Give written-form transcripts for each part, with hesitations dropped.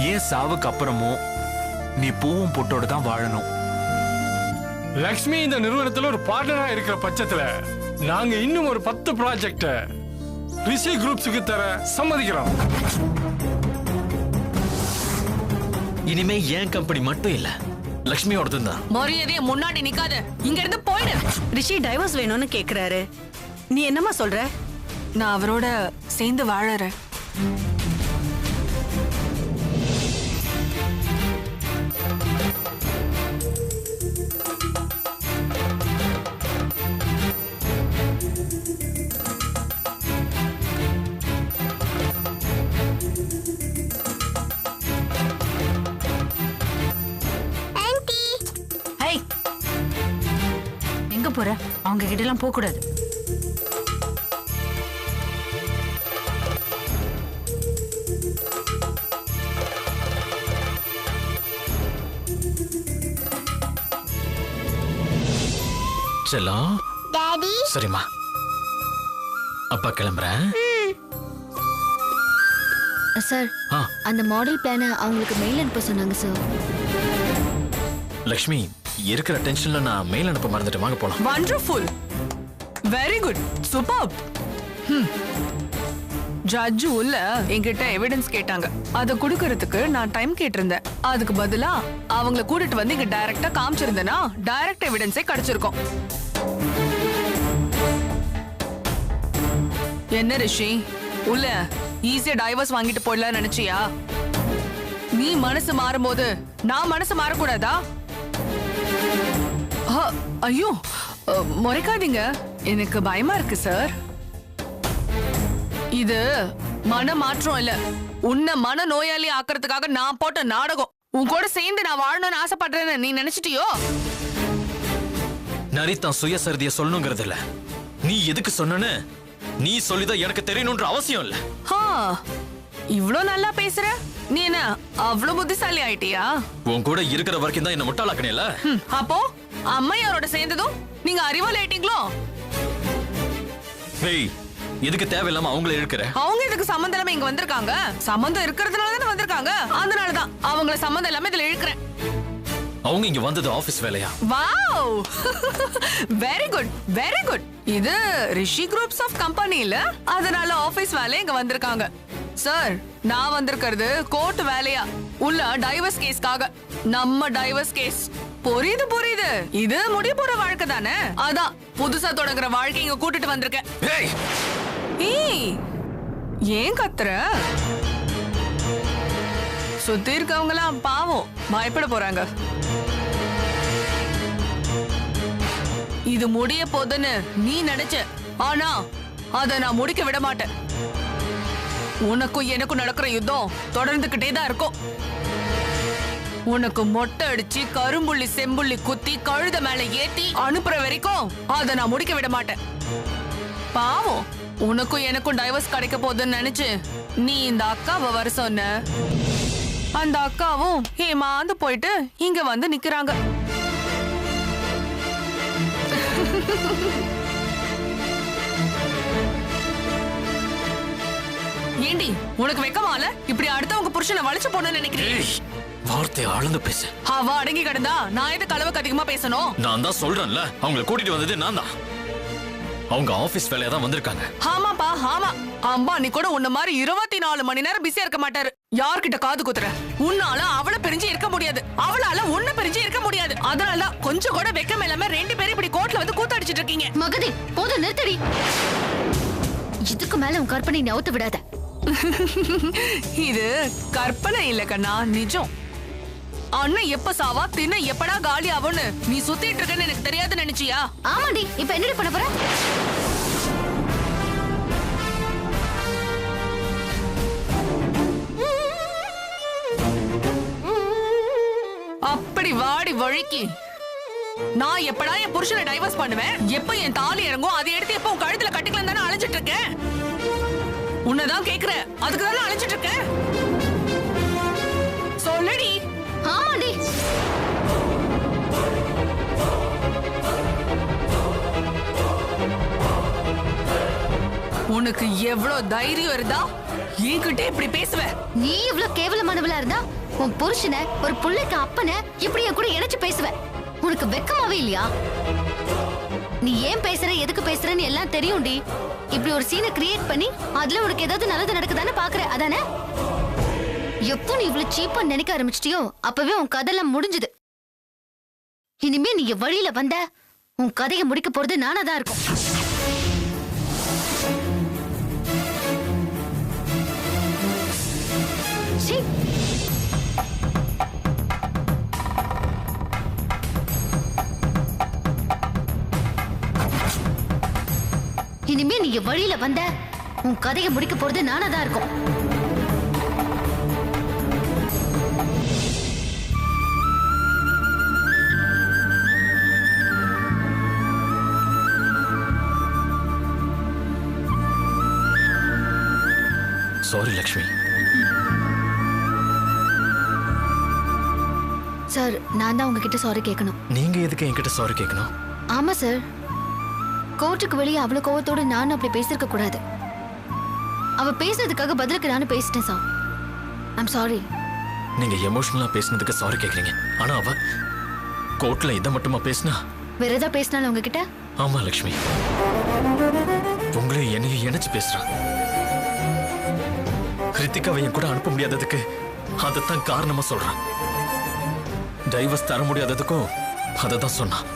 ஏன் சாவுக்கு அப்புறமும் நீ பூவும் பொட்டோட தான் வாழணும்? லக்ஷ்மி இந்த நிறுவனத்துல ஒரு பார்ட்னரா இருக்கிற பட்சத்துல நாங்க இன்னும் ஒரு 10 ப்ராஜெக்ட ரிஷி குரூப்ஸுக்கு தர சம்மதிக்கிறோம். இனிமே ஏன் கம்பெனி மட்டும் இல்ல, லக்ஷ்மியோடது தான். மரியாதையை முன்னாடி நிக்காத, இங்க இருந்து போயிடு. ரிஷி டைவர்ஸ் வேணும்னு கேக்குறாரு, நீ என்னமா சொல்ற? நான் அவரோட சேர்ந்து வாழறேன். போற அவங்க கிட்ட எல்லாம் போக கூடாது. செல்லம் டாடி. சரிம்மா, அப்பா கிளம்புறேன். சார், அந்த மாடல் பிளானை அவங்களுக்கு மெயில் அனுப்ப சொன்னாங்க சார். லக்ஷ்மி, இருக்கிற டென்ஷன்ல நான் மெயில் அனுப்ப மறந்துட்டேன். வாங்க போலாம். Wonderful, very good, super. Judge உள்ள என்கிட்ட எவிடன்ஸ் கேட்டாங்க, அதை கொடுக்கறதுக்கு நான் டைம் கேட்டிருந்தேன். அதுக்கு பதிலா அவங்கள கூட்டிட்டு வந்து இங்க டைரக்டா காமிச்சிருந்தேன்னா டைரக்ட் எவிடன்ஸே கிடைச்சிருக்கும். என்ன ரிஷி, உள்ள ஈஸியா டைவர்ஸ் வாங்கிட்டு போயிடலாம் நினைச்சியா? நீ மனசு மாறும்போது நான் மனசு மாறக்கூடாதா? ஐயோ, முறைக்காதீங்க, எனக்கு பயமா இருக்கு சார். இது மன மாற்றம் இல்ல, உன்னை மன நோயாளி ஆக்குறதுக்காக நான் போட்ட நாடகம். உன் கூட சேர்ந்து நான் வாழணும்னு ஆசைப்படுறேன்னு நீ நினைச்சிட்டியோ? நரிதான் சுயசரிதிய சொல்லணுங்கிறது இல்ல, நீ எதுக்கு சொன்னன்னு நீ சொல்லிதான் எனக்கு தெரியணும்ன்ற அவசியம் இல்ல. இவ்ளோ நல்லா பேசுற, நீ என்ன அவ்வளவு புத்திசாலி ஆயிட்டியா? உன் கூட இருக்கிற வரைக்கும் தான் என்ன முட்டாளாக்கணில. அப்போ அம்மையாரோட சேர்ந்ததும் நீங்க அறிவாளி ஆயிட்டீங்களோ? எதுக்கு தேவையில்லாம அவங்கள இழுக்கிற? அவங்க இதுக்கு சம்பந்தம் இல்லாம இங்க வந்திருக்காங்க. சம்பந்தம் இருக்கிறதுனால தானே வந்திருக்காங்க, அதனாலதான் அவங்கள சம்பந்தம் இல்லாம இதுல இழுக்கிறேன். அவங்க இங்க வந்தது ஆபீஸ் வேலையா? Wow, very good, very good. இது ரிஷி குரூப்ஸ் ஆஃப் கம்பெனி இல்ல, அதனால ஆபீஸ் வேலை இங்க வந்திருக்காங்க. சார், நான் வந்திருக்கிறது கோர்ட் வேலையா, உள்ள டைவர்ஸ் கேஸ்க்காக. நம்ம டைவர்ஸ் கேஸ். புரியுது புரியுது, இது முடிய போற வாழ்க்கை தானே, அதான் புதுசா தொடங்குற வாழ்க்கை இங்க கூட்டிட்டு வந்திருக்கேன். ஏன் கத்துற? சுத்தி இருக்கவங்க எல்லாம் பாவம் பயப்பட போறாங்க. இது முடிய போதுன்னு நீ நினைச்ச, ஆனா அத நான் முடிக்க விட மாட்டேன். உனக்கும் எனக்கும் நடக்கிற யுத்தம் தொடர்ந்துகிட்டே தான் இருக்கும். உனக்கு மொட்டை அடிச்சு கரும்புள்ளி செம்புள்ளி குத்தி கழுத மேல ஏத்தி அனுப்புற வரைக்கும் அத நான் முடிக்க விட மாட்டேன். பாவம், உனக்கும் எனக்கும் டைவர்ஸ் கிடைக்க போகுதுன்னு நினைச்சு நீ இந்த அக்காவை வர சொன்ன. அந்த அக்காவும் ஏமாந்து போயிட்டு இங்க வந்து நிக்கிறாங்க. ஏண்டி, உனக்கு வெக்கமால? இப்படி அடுத்தவங்க புருஷனை வளைச்சு போன நினைக்கிறேன். வார்த்தை ஆளுந்து பேச. அவ அடங்கி கிடந்தா நான் எதுக்கு அளவுக்கு அதிகமா பேசணும்? நான் தான் சொல்றேன்ல, அவங்களை கூட்டிட்டு வந்தது நான் தான். அவங்க ஆபீஸ் வேலையா தான் வந்திருக்காங்க. ஆமாப்பா, ஆமா. அம்பானி கூட உன்ன மாதிரி 24 மணி நேரம் பிஸியா இருக்க மாட்டாரு. யார்கிட்ட காது குத்துற? உன்னால அவளை பிரிஞ்சு இருக்க முடியாது, அவளால உன்னை பிரிஞ்சு இருக்க முடியாது. அதனாலதான் கொஞ்சம் கூட வெக்கம் இல்லாம 2 பேரும் இப்படி கோர்ட்ல வந்து கூத்தடிச்சிட்டு இருக்கீங்க. மகதி, போதும் நிறுத்தடி. இதுக்கு மேல உன் கற்பனை நவுத்து விடாத. இது கற்பனை இல்ல கண்ணா, நிஜம். அண்ணன் எப்ப சாவா, தின்ன எப்படா காலி ஆகும்னு நீ சுத்திட்டு இருக்கன்னு எனக்கு தெரியாது நினைச்சியா? ஆமாண்டி, இப்ப என்ன பண்ண போற? அப்படி வாடி வழுக்கி நான் எப்படா என் புருஷனை டைவர்ஸ் பண்ணுவேன், எப்ப என் தாலி இறங்கும் அதை எடுத்து எப்ப உன் கழுத்துல கட்டிக்கலாம் தானே அழைச்சிட்டு இருக்கேன். உன்னதான் கேக்குற, அதுக்கு தானே அழைச்சிட்டு இருக்கேன். சொல்லடி. ஆமாண்டி. உனக்கு எவ்வளவு தைரியம் இருந்தா என்கிட்ட இப்படி பேசுவ? நீ இவ்வளவு கேவலமானவளா இருந்தா உன் புருஷனை ஒரு புள்ளைக்கு அப்பனை இப்படி என் கூட இணைச்சு பேசுவ. உனக்கு வெக்கமாவே இல்லையா? நீ ஏன் பேசுற, எதுக்கு பேசுறன்னு எல்லாம் தெரியும்டி. இப்படி ஒரு சீனை கிரியேட் பண்ணி அதுல உனக்கு ஏதாவது நல்லது நடக்குதானே பாக்குற, அதானே? எப்போ நீ இவ்வளவு சீப்பா நினைக்க ஆரம்பிச்சிட்டியோ அப்பவே உன் கதையெல்லாம் முடிஞ்சது. இனிமே நீ என் வழியில வந்த உன் கதையை முடிக்க போறது நானா தான் இருக்கும். சீ. இனிமே நீ என் வழியில வந்த உன் கதையை முடிக்க போறது நானா தான் இருக்கும். சாரி லக்ஷ்மி. சார், நான் தான் உங்ககிட்ட சாரி கேட்கணும். நீங்க எதுக்கு என்கிட்ட சாரி கேட்கணும்? ஆமா சார், கோர்ட்டுக்கு வெளியே அவ்வளவு கோவத்தோட நானும் அப்படி பேசிருக்க கூடாது. அவ பேசுறதுக்காக பதிலுக்கு நானும் பேசிட்டேன் சார். I'm sorry. நீங்க எமோஷனலா பேசினதுக்கு சாரி கேக்குறீங்க. ஆனா அவ கோர்ட்ல இதை மட்டுமா பேசினா? வேற ஏதாவது பேசினாலும் உங்ககிட்ட? ஆமா லக்ஷ்மி, உங்களையும் என்னையும் இணைச்சு பேசுறான். கிருத்திகாவை என் கூட அனுப்ப முடியாததுக்கு அதைத்தான் காரணமா சொல்றான். டைவர்ஸ் தர முடியாததுக்கும் அததான் சொன்னான்.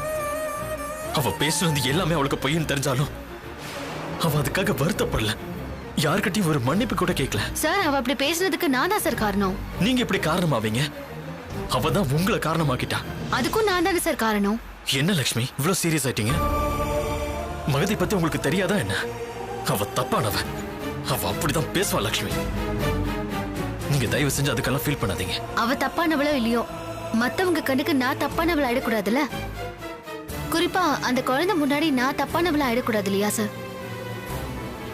அவ பேசுனது எல்லாமே அவளுக்கு பொய்ன்னு தெரிஞ்சாலும் அவ அதுக்காக வருத்தப்படல. யார்கிட்டயும் ஒரு மன்னிப்பு கூட கேட்கல. சார், அவ அப்படி பேசுனதுக்கு நான் தான் சார் காரணம். நீங்க எப்படி காரணமாவீங்க? அவதான் உங்களை காரணமாக்கிட்டா. அதுக்கும் நான் தானே சார் காரணம். என்ன லக்ஷ்மி இவ்வளவு சீரியஸ் ஆயிட்டீங்க? மகதி பத்தி உங்களுக்கு தெரியாதா என்ன? அவ தப்பானவ. அவ அப்படிதான் பேசுவா லக்ஷ்மி. நீங்க தயவு செஞ்சு அதுக்கெல்லாம் ஃபீல் பண்ணாதீங்க. அவ தப்பானவளோ இல்லையோ, மத்தவங்க கண்ணுக்கு நான் தப்பானவள ஆயிடக்கூடாதுல்ல. குறிப்பா அந்த குழந்தை முன்னாடி நான் தப்பானவள ஆயிடக்கூடாது இல்லையா சார்?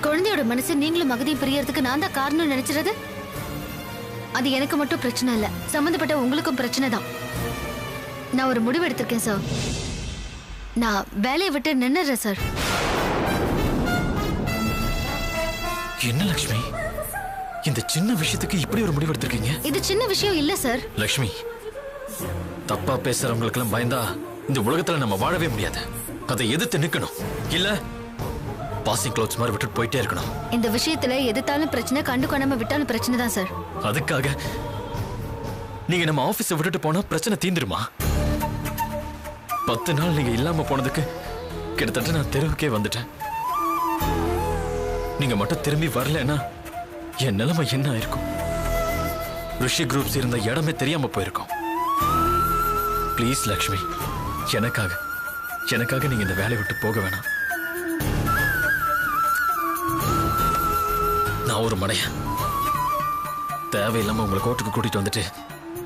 குழந்தையோட மனசு நீங்களும் மகதியும் பிரியறதுக்கு நான் தான் காரணம் நினைச்சிருது. அது எனக்கு மட்டும் பிரச்சனை இல்ல, சம்பந்தப்பட்ட உங்களுக்கும் பிரச்சனை தான். நான் ஒரு முடிவு எடுத்திருக்கேன் சார். நான் வேலையை விட்டு நின்னுறேன் சார். என்ன லக்ஷ்மி, இந்த சின்ன விஷயத்துக்கு இப்படி ஒரு முடிவு எடுத்திருக்கீங்க? இது சின்ன விஷயம் இல்ல சார். லக்ஷ்மி, தப்பா பேசுறவங்களுக்கு எல்லாம் பயந்தா இந்த உலகத்துல நம்ம வாழவே முடியாது. அதை எதிர்த்து நிக்கணும். இல்ல பாசிங் க்ளவுட்ஸ் மாதிரி விட்டுட்டு போயிட்டே இருக்கணும். இந்த விஷயத்துல எதிர்த்தாலும் பிரச்சனை, கண்டு காணாம விட்டாலும் பிரச்சனை தான் சார். அதுக்காக நீங்க நம்ம ஆபீஸை விட்டுட்டு போனா பிரச்சனை தீந்துருமா? 10 நாள் நீங்க இல்லாம போனதுக்கு கிட்டத்தட்ட நான் தெருவுக்கே வந்துட்டேன். நீங்க மட்டும் திரும்பி வரலன்னா என் நிலைமை என்ன ஆயிருக்கும்? ரிஷி குரூப்ஸ் இருந்த இடமே தெரியாம போயிருக்கும். ப்ளீஸ் லக்ஷ்மி, எனக்காக நீங்க இந்த வேலையை விட்டு போக வேணாம். நான் ஒரு மடையன். தேவையில்லாம உங்களை கோர்ட்டுக்கு கூட்டிட்டு வந்துட்டு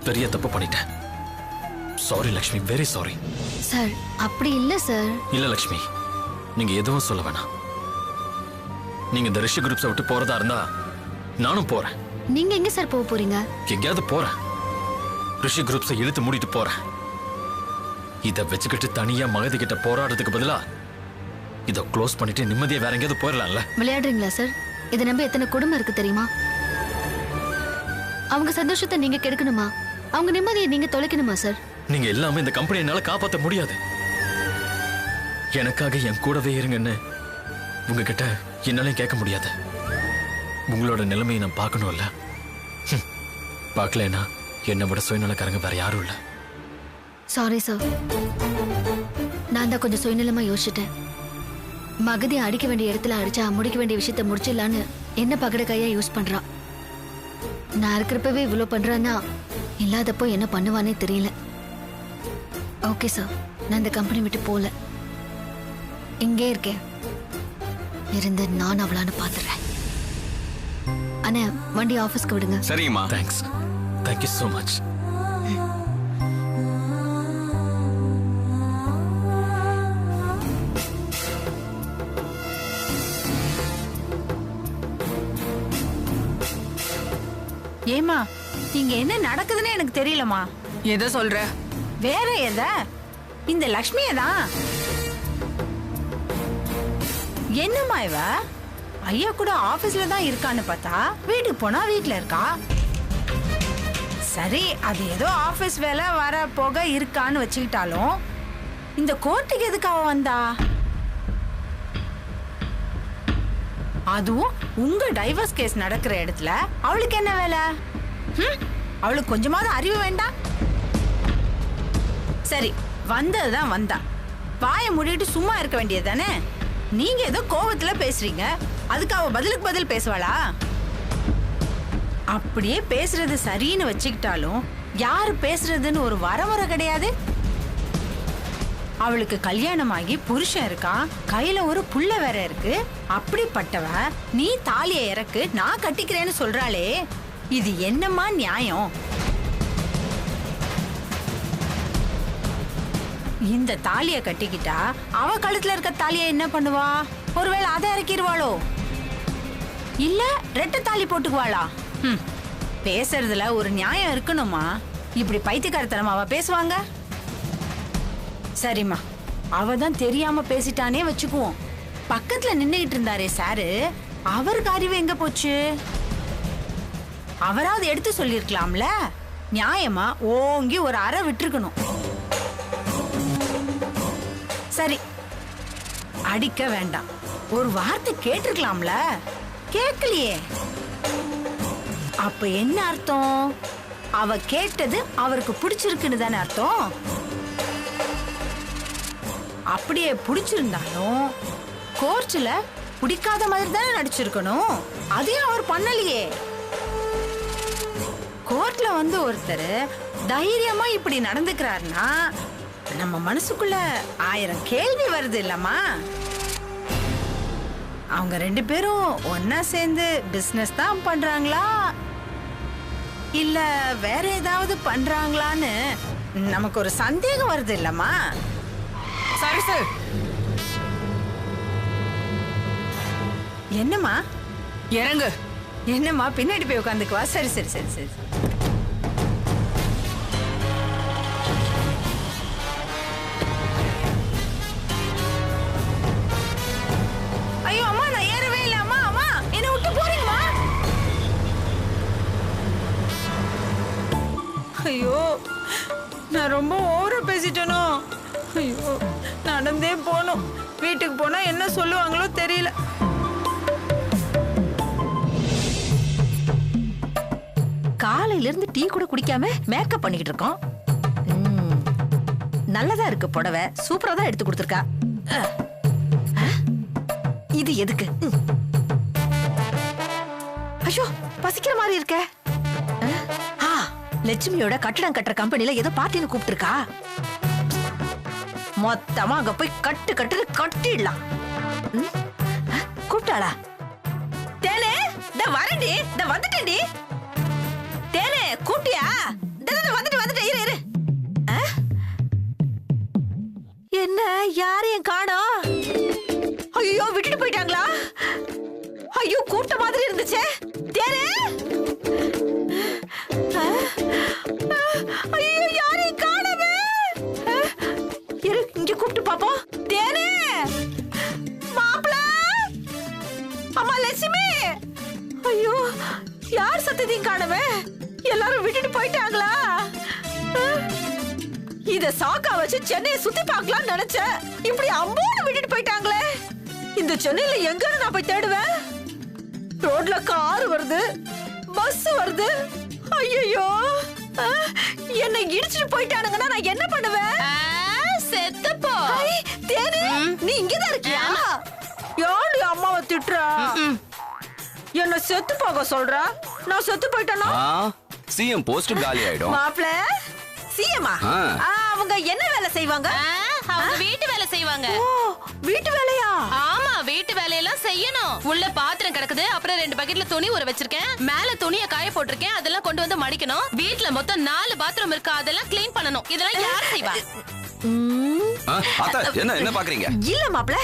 பெரிய தப்பு பண்ணிட்டேன். Sorry Lakshmi, very sorry. Sir, அப்படி இல்ல சார். இல்ல லக்ஷ்மி, நீங்க எதுவும் சொல்ல வேணாம். நீங்க இந்த ரிஷி குரூப்ஸை விட்டு போறதா இருந்தா நானும் போறேன். நீங்க எங்க சார் போக போறீங்க? எங்கேயாவது போறேன். ரிஷி குரூப்ஸை இழுத்து மூடிட்டு போறேன். இதை வச்சுக்கிட்டு தனியா மகதி கிட்ட போராடுறதுக்கு பதிலா இதை க்ளோஸ் பண்ணிட்டு நிம்மதியா வேற எங்கேயாவது போயிடலாம்ல. விளையாடுறீங்களா சார்? இதை நம்பி எத்தனை குடும்பம் இருக்கு தெரியுமா? அவங்க சந்தோஷத்தை நீங்க கெடுக்கணுமா? அவங்க நிம்மதியை நீங்க தொலைக்கணுமா சார்? நீங்க எல்லாமே இந்த கம்பெனி என்னால காப்பாற்ற முடியாது. எனக்காக என் கூடவே இருங்கன்னு உங்ககிட்ட என்னாலையும் கேட்க முடியாது. உங்களோட நிலைமையை நான் பார்க்கணும்ல. பார்க்கலன்னா என்னை விட சுயநலக்காரங்க வேற யாரும் இல்ல. சாரி சார், நான் தான் கொஞ்சம் சுயநலமா யோசிச்சிட்டேன். மகதி அடிக்க வேண்டிய இடத்துல அடிச்சா முடிக்க வேண்டிய விஷயத்த முடிச்சிடலான்னு என்ன பகட கையா யூஸ் பண்றா. நான் இருக்கிறப்பவே இவ்வளவு பண்றான்னா இல்லாதப்போ என்ன பண்ணுவானே தெரியல. ஓகே சார், நான் இந்த கம்பெனி விட்டு போல, இங்கே இருக்கேன். இருந்து நான் அவளான்னு பாத்துறேன். அண்ணா, வண்டி ஆபீஸ்க்கு விடுங்க. சரிங்கம்மா. தேங்க்ஸ். Thank you so much. ஏமா, இங்க என்ன நடக்குதுன்னு எனக்கு தெரியலமா. எதை சொல்ற? வேற எத? இந்த லக்ஷ்மியை தான். என்னம்மா இவ ஐயா கூட ஆபீஸ்ல தான் இருக்கான்னு பார்த்தா வீட்டுக்கு போனா வீட்டுல இருக்கா. சரி, அது ஏதோ ஆபீஸ் வேலை வர போக இருக்கான்னு வச்சுக்கிட்டாலும் இந்த கோர்ட்டுக்கு எதுக்கு அவ வந்தா? அதுவும் உங்க டைவர்ஸ் கேஸ் நடக்கிற இடத்துல அவளுக்கு என்ன வேலை? அவளுக்கு கொஞ்சமாவது அறிவு வேண்டாம்? சரி, வந்ததுதான் வந்தா, வாயை மூடிட்டு சும்மா இருக்க வேண்டியது தானே. நீங்க ஏதோ கோவத்துல பேசுறீங்க, அதுக்கு அவ பதிலுக்கு பதில் பேசுவாளா? அப்படியே பேசுறது சரின்னு வச்சுக்கிட்டாலும் யாரு பேசுறதுன்னு ஒரு வரமுறை கிடையாது. அவளுக்கு கல்யாணமாகி புருஷன் இருக்கான், கையில ஒரு புள்ள வேற இருக்கு. அப்படிப்பட்டவ நீ தாலியை இறக்கு, நான் கட்டிக்கிறேன்னு சொல்றாளே, இது என்னம்மா நியாயம்? இந்த தாலிய கட்டிக்கிட்டா அவ கழுத்துல இருக்க தாலிய என்ன பண்ணுவா? ஒருவேளை அதை இறக்கிடுவாளோ, இல்ல ரெட்டை தாலி போட்டுக்குவாளா? பேசுறதுல ஒரு நியாயம் இருக்கணுமா? இப்படி பைத்தியக்காரத்தனமா அவ பேசுவாங்க? சரிம்மா, அவதான் தெரியாம பேசிட்டானே வச்சுக்குவோம். பக்கத்துல நின்னுகிட்டு இருந்தாரே சாரு, அவருக்கு அறிவு எங்க போச்சு? அவராவது எடுத்து சொல்லிருக்கலாம்ல. நியாயமா ஓங்கி ஒரு அறை விட்டுருக்கணும். சரி, அடிக்க வேண்டாம், ஒரு வார்த்தை கேட்டிருக்கலாம்ல. கேட்கலையே. அப்ப என்ன அர்த்தம்? அவ கேட்டது அவருக்கு பிடிச்சிருக்குன்னு தானே அர்த்தம். அப்படியே பிடிச்சிருந்தாலும் கோர்ட்ல பிடிக்காத மாதிரி தானே நடிச்சிருக்கணும். அதையும் அவர் பண்ணலையே. கோர்ட்ல வந்து ஒருத்தர் தைரியமா இப்படி நடந்துக்கிறாருன்னா நம்ம மனசுக்குள்ள 1000 கேள்வி வருது இல்லம்மா. அவங்க 2 பேரும் ஒன்னா சேர்ந்து பிசினஸ் தான் பண்றாங்களா, இல்ல வேற ஏதாவது பண்றாங்களான்னு நமக்கு ஒரு சந்தேகம் வருது இல்லம்மா. சரி சார். என்னம்மா இறங்கு. என்னம்மா பின்னாடி போய் உட்காந்துக்குவா. சரி சரி சரி சரி. ஐயோ அம்மா, நான் ஏறவே இல்லை. அம்மா அம்மா, என்ன விட்டு போறீங்கம்மா? ஐயோ, நான் ரொம்ப ஓவரா பேசிட்டேனோ. ஐயோ, நடந்தே போகணும். வீட்டுக்கு போனா என்ன சொல்லுவாங்களோ தெரியல. காலையில இருந்து டீ கூட குடிக்காம மேக்கப் பண்ணிக்கிட்டு இருக்கோம். நல்லதா இருக்கு புடவை, சூப்பரா தான் எடுத்து கொடுத்துருக்கா. இது எதுக்கு? ஐயோ, பசிக்கிற மாதிரி இருக்க. லட்சுமியோட கட்டடம் கட்டுற கம்பெனில ஏதோ பார்ட்டின்னு கூப்பிட்டுருக்கா. மொத்தமா அங்க போய் கட்டு கட்டுன்னு கட்டிடலாம். கூப்பிட்டாளா? தேனே, வரண்டி, வந்துட்டேன்டி. தேனே, கூப்பிட்டியா? வந்துட்டு இரு இரு. என்ன யாரையும் காணோம்? ஐயோ, விட்டுட்டு போயிட்டாங்களா? ஐயோ, கூப்பிட்ட மாதிரி இருந்துச்சே. தேனே, ஐயோ, யாரையும் காணவே. இரு, இங்க கூப்பிட்டு பாப்போம். தேனே, மாப்பிள, அம்மா லட்சுமி. ஐயோ, யார் சத்தத்தையும் காணவே. எல்லாரும் விட்டுட்டு போயிட்டாங்களா? இத சாக்கா வச்சு சென்னையை சுத்தி பார்க்கலாம்னு நினைச்சேன். இப்படி அம்போடு விட்டுட்டு போயிட்டாங்களே. இந்த சென்னையில எங்க நான் போய் தேடுவேன்? ரோட்ல கார் வருது, பஸ் வருது. ஐயோ, என்ன இடிச்சிட்டு போயிட்டானுங்கன்னா நான் என்ன பண்ணுவேன்? செத்துப்போ. தேனே, நீ இங்கதான் இருக்கியா? யாரு அம்மாவை திட்டுறா? என்ன செத்து போக சொல்ற? நான் செத்து போயிட்டேனா? சிஎம் போஸ்ட் காலி ஆயிடும். மாப்ள, சிஎம்மா? அவங்க என்ன வேலை செய்வாங்க? அவங்க வீட்டு வேலை செய்வாங்க. வீட்டு வேலையா? ஆமா, வீட்டு வேலையெல்லாம் செய்யணும். உள்ள பாத்திரம் கிடக்குது, அப்புறம் 2 பக்கெட்ல துணி ஊற வச்சிருக்கேன், மேல துணியை காய போட்டிருக்கேன், அதெல்லாம் கொண்டு வந்து மடிக்கணும். வீட்டுல மொத்தம் 4 பாத்ரூம் இருக்கு, அதெல்லாம் கிளீன் பண்ணணும். இதெல்லாம் யார் செய்வா? என்ன பாக்குறீங்க? இல்ல மாப்ள,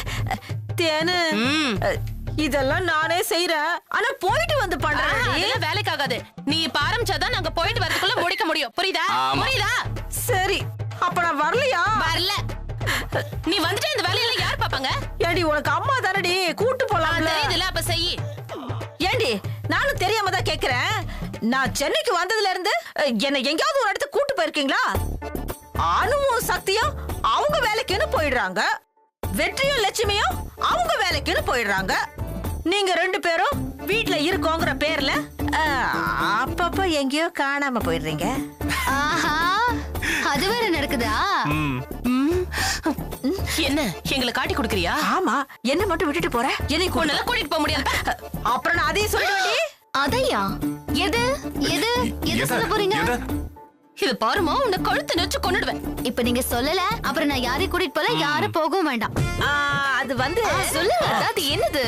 தேனு, இதெல்லாம் நானே செய்யறேன். ஆனா போயிட்டு வந்து பண்றேன். அதெல்லாம் வேலைக்கு ஆகாது. நீ ஆரம்பிச்சாதான் நாங்க போயிட்டு வரதுக்குள்ள முடிக்க முடியும். புரியுதா? புரியுதா? சரி, அப்ப நான் வரலையா? வரல. நீ வந்துட்டு இந்த வேலையெல்லாம் யார் பாப்பாங்க? என்னடி உனக்கு அம்மா தானடி கூட்டு போலாம் தெரியுதுல அப்ப செய்யி. ஏண்டி நானும் தெரியாம தான் கேக்குறேன். நான் சென்னைக்கு வந்ததுல இருந்து என்ன எங்கயாவது ஒரு இடத்துக்கு கூட்டு போயிருக்கீங்களா? அனுவும் சக்தியும் அவங்க வேலைக்குன்னு போயிடுறாங்க. வெற்றியும் லட்சுமியும் அவங்க வேலைக்குன்னு போயிடுறாங்க. நீங்க 2 பேரும் வீட்ல இருக்கோங்கிற பேர்ல அப்பப்ப எங்கேயோ காணாம போயிடுறீங்க. ஆஹா, அது வேற நடக்குதா? என்ன எங்களை காட்டி கொடுக்கறியா? ஆமா, என்ன மட்டும் விட்டுட்டு போற? என்னை உன்னால கூட்டிட்டு போக முடியாது. அப்புறம் நான் அதையும் சொல்லிட்டு அதையா? எது எது எது சொல்ல போறீங்க? இது பாருமா, உன்னை கழுத்து நெச்சு கொன்னுடுவேன். இப்ப நீங்க சொல்லல, அப்புறம் நான் யாரையும் கூட்டிட்டு போல, யாரும் போகவும் வேண்டாம். அது வந்து சொல்லுங்க, அது என்னது?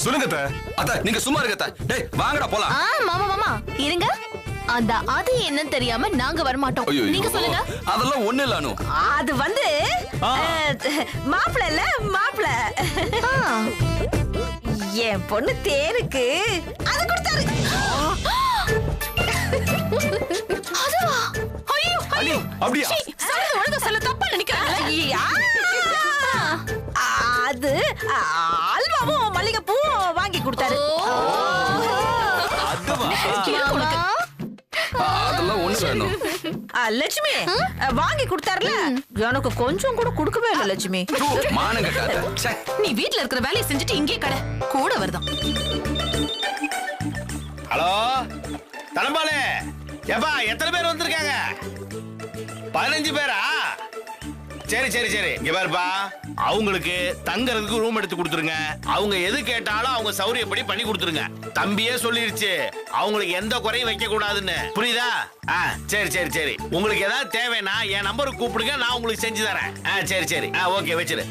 சொல்லுங்க அத்தை. அத்தை நீங்க சும்மா இருங்க அத்தை. டேய் வாங்கடா போலாம். மாமா மாமா இருங்க. அந்த அது என்னன்னு தெரியாம நாங்க வர மாட்டோம். நீங்க சொல்லுங்க. அதெல்லாம் ஒண்ணு இல்ல அனு. அது வந்து மாப்பிள்ள இல்ல மாப்பிள்ள. என் பொண்ணு தேனுக்கு அது கொடுத்தாரு. அதுவா? ஐயோ ஐயோ. அப்படியா? சொல்றது ஒழுங்கா சொல்ல, தப்பா நினைக்கிறாங்க. அது அல்வாவும் மல்லிகைப்பூவும் வாங்கி கொடுத்தாரு. அதெல்லாம் ஒண்ணு வேணும். லட்சுமி வாங்கி கொடுத்தாருல, எனக்கு கொஞ்சம் கூட கொடுக்கவே இல்ல. லட்சுமி மானம் கட்டாத. நீ வீட்ல இருக்கிற வேலையை செஞ்சுட்டு இங்கே கடை கூட வருதான். ஹலோ தனபாலே, ஏப்பா எத்தனை பேர் வந்திருக்காங்க? 15 பேரா? சரி சரி சரி, இங்க பாருப்பா, அவங்களுக்கு தங்கறதுக்கு ரூம் எடுத்து கொடுத்துருங்க. அவங்க எது கேட்டாலும் அவங்க சௌரியப்படி பண்ணி கொடுத்துருங்க. தம்பியே சொல்லிருச்சு, அவங்களுக்கு எந்த குறையும் வைக்க கூடாதுன்னு. புரியுதா? சரி சரி சரி, உங்களுக்கு ஏதாவது தேவைன்னா என் நம்பருக்கு கூப்பிடுங்க, நான் உங்களுக்கு செஞ்சு தரேன். சரி சரி, ஓகே வச்சிரு.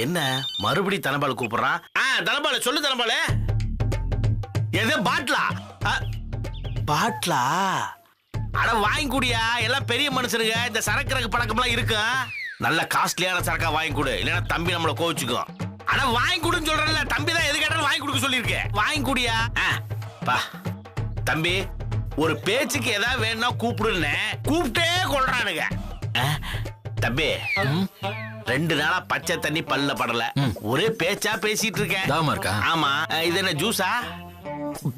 என்ன மறுபடி தனபால் கூப்பிடுறான்? தனபால சொல்லு. தனபால எது பாட்லா? பாட்லா அட வாங்கி குடியா, எல்லாம் பெரிய மனுஷனுங்க. இந்த சரக்கு பழக்கம்லாம் இருக்கு. நல்ல காஸ்ட்லியான சரக்கா வாங்கி கொடு, இல்லைன்னா தம்பி நம்மள கோவிச்சுக்கும். அட வாங்கி கொடுன்னு சொல்றேன்ல, தம்பி தான் எது கேட்டாலும் வாங்கி கொடுக்க சொல்லியிருக்கேன். வாங்கி குடியா. பா தம்பி, ஒரு பேச்சுக்கு ஏதாவது வேணும்னா கூப்பிடுன்னு கூப்பிட்டே கொள்றானுங்க. தம்பி 2 நாளா பச்சை தண்ணி பல்ல படல, ஒரே பேச்சா பேசிட்டு இருக்கேன். ஆமா, இது என்ன ஜூஸா?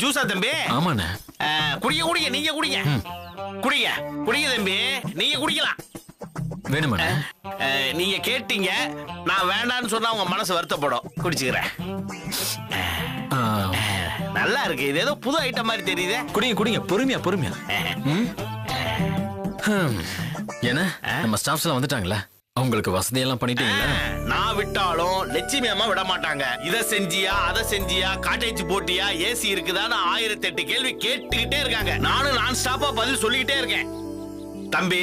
ஜூஸா தம்பி? ஆமாண்ணே. குடிங்க குடிங்க, நீங்க குடிங்க. குடிங்க குடிங்க தம்பி, நீங்க குடிக்கலாம். வேணுமா? நீங்க கேட்டீங்க, நான் வேண்டான்னு சொன்னா உங்க மனசு வருத்தப்படும். குடிச்சுக்கிறேன். நல்லா இருக்கு, இது ஏதோ புது ஐட்டம் மாதிரி தெரியுது. குடிங்க குடிங்க, பொறுமையா பொறுமையா. என்ன நம்ம ஸ்டாஃப்ஸ் எல்லாம் வந்துட்டாங்களா? அவங்களுக்கு வசதியெல்லாம் பண்ணிட்டீங்களா? நான் விட்டாலும் லட்சுமி அம்மா விட மாட்டாங்க. இதை செஞ்சியா, அதை செஞ்சியா, காட்டேஜ் போட்டியா, ஏசி இருக்குதான்னு 1008 கேள்வி கேட்டுக்கிட்டே இருக்காங்க. நானும் நான் ஸ்டாப்பா பதில் சொல்லிக்கிட்டே இருக்கேன். தம்பி,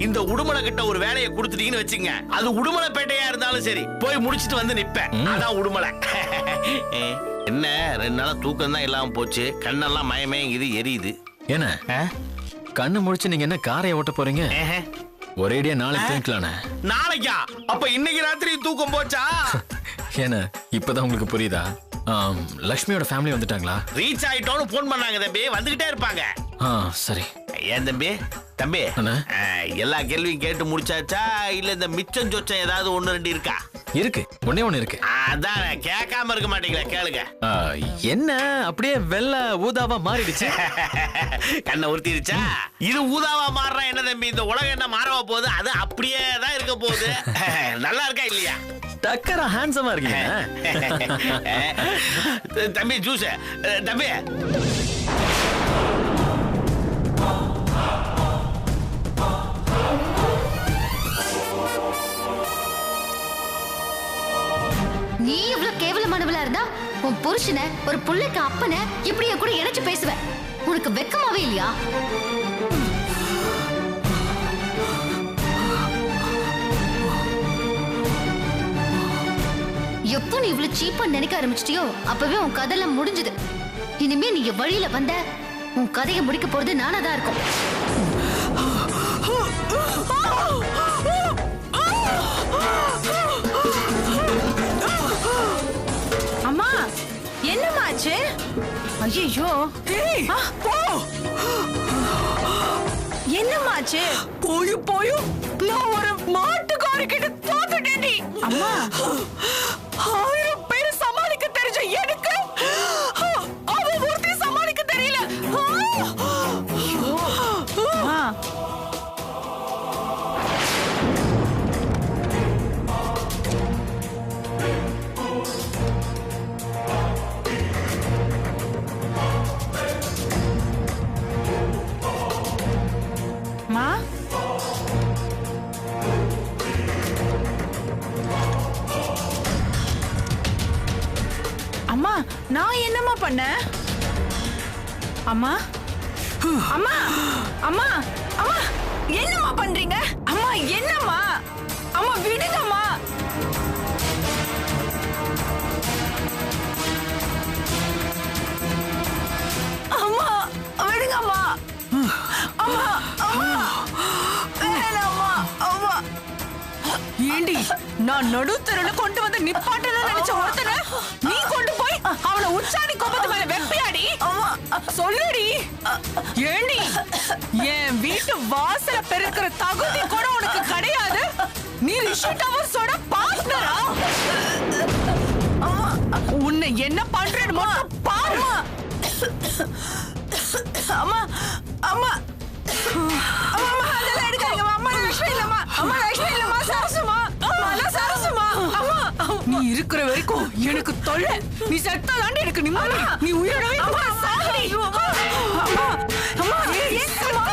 இந்த உடுமலை கிட்ட ஒரு வேலையை கொடுத்துட்டீங்கன்னு வச்சுங்க, அது உடுமலைப்பேட்டையா இருந்தாலும் சரி, போய் முடிச்சிட்டு வந்து நிப்பேன். அதான் உடுமலை. என்ன 2 நாளா தூக்கம் தான் இல்லாம போச்சு, கண்ணெல்லாம் மயமயங்குது, எரியுது. என்ன கண்ணு முடிச்சு நீங்க என்ன காரைய ஓட்ட போறீங்க? ஒரேடியா நாளைக்கு தூங்கலானே. நாளைக்கா? அப்ப இன்னைக்கு ராத்திரி தூக்கம் போச்சா? என்ன இப்பதான் உங்களுக்கு புரியுதா? லக்ஷ்மியோட ஃபேமிலி வந்துட்டாங்களா? ரீச் ஆயிட்டோன்னு போன் பண்ணாங்க தம்பி, வந்துகிட்டே இருப்பாங்க. சரி. ஏன் தம்பி? தம்பி எல்லா கேள்வியும் கேட்டு முடிச்சாச்சா, இல்ல இந்த மிச்சம் சொச்சம் ஏதாவது 1-2 இருக்கா? இருக்கு, ஒண்ணே ஒண்ணு இருக்கு. அதான் கேட்காம இருக்க மாட்டீங்களா? கேளுங்க. என்ன அப்படியே வெள்ளை ஊதாவா மாறிடுச்சு? கண்ணை உறுத்திடுச்சா? இது ஊதாவா மாறுறா என்ன தம்பி? இந்த உலகம் என்ன மாறவா போகுது? அது அப்படியே தான் இருக்க போகுது. நல்லா இருக்கா இல்லையா? டக்கரா ஹேண்ட்ஸமா இருக்கீங்க. தம்பி ஜூஸ். தம்பி நீ இவ்வளவு கேவலமானவளா இருந்தா உன் புருஷனை ஒரு புள்ளைக்கு அப்பனை இப்படியே கூட இணைச்சு பேசுவேன். உனக்கு வெக்கமாவே இல்லையா? எப்போ நீ இவ்வளவு சீப்பா நினைக்க ஆரம்பிச்சிட்டியோ அப்பவே உன் கதையெல்லாம் முடிஞ்சது. இனிமே நீ வழியில வந்த உன் கதையை முடிக்க போறது நானா தான் இருக்கும். அம்மா என்னமாச்சு? ஐயோ என்னமாச்சு? போயும் நான் நான் என்னம்மா பண்ண? அம்மா அம்மா அம்மா அம்மா என்னம்மா பண்றீங்க? அம்மா என்னம்மா? அம்மா விடுங்கம்மா. அம்மா விடுங்கம்மா. அம்மா அம்மா வேணாம்மா. அம்மா ஏண்டி நான் நடுத்தருல கொண்டு வந்து நிப்பாட்டல நினைச்ச ஒருத்தனை நீ கொண்டு போய் அவனை உச்சாணி கோபத்து மேல வெப்பியாடி? சொல்லுடி. ஏண்டி என் வீட்டு வாசல பெருக்கிற தகுதி கூட உனக்கு கிடையாது. நீ ரிஷி டவர்ஸோட பார்ட்னரா? உன்னை என்ன பண்றேன்னு மட்டும் பாருமா. அம்மா அம்மா அம்மா அதெல்லாம் எடுக்காதீங்க. அம்மா லட்சுமி இல்லம்மா. அம்மா லட்சுமி இல்லம்மா. சரசுமா. அம்மா சரசுமா. அம்மா நீ இருக்கிற வரைக்கும் எனக்கு தொல்லை. நீ செத்தாலாண்டி எனக்கு நிம்மதி. நீ உயிரோடவே அம்மா சாகடி. அம்மா அம்மா என்னம்மா?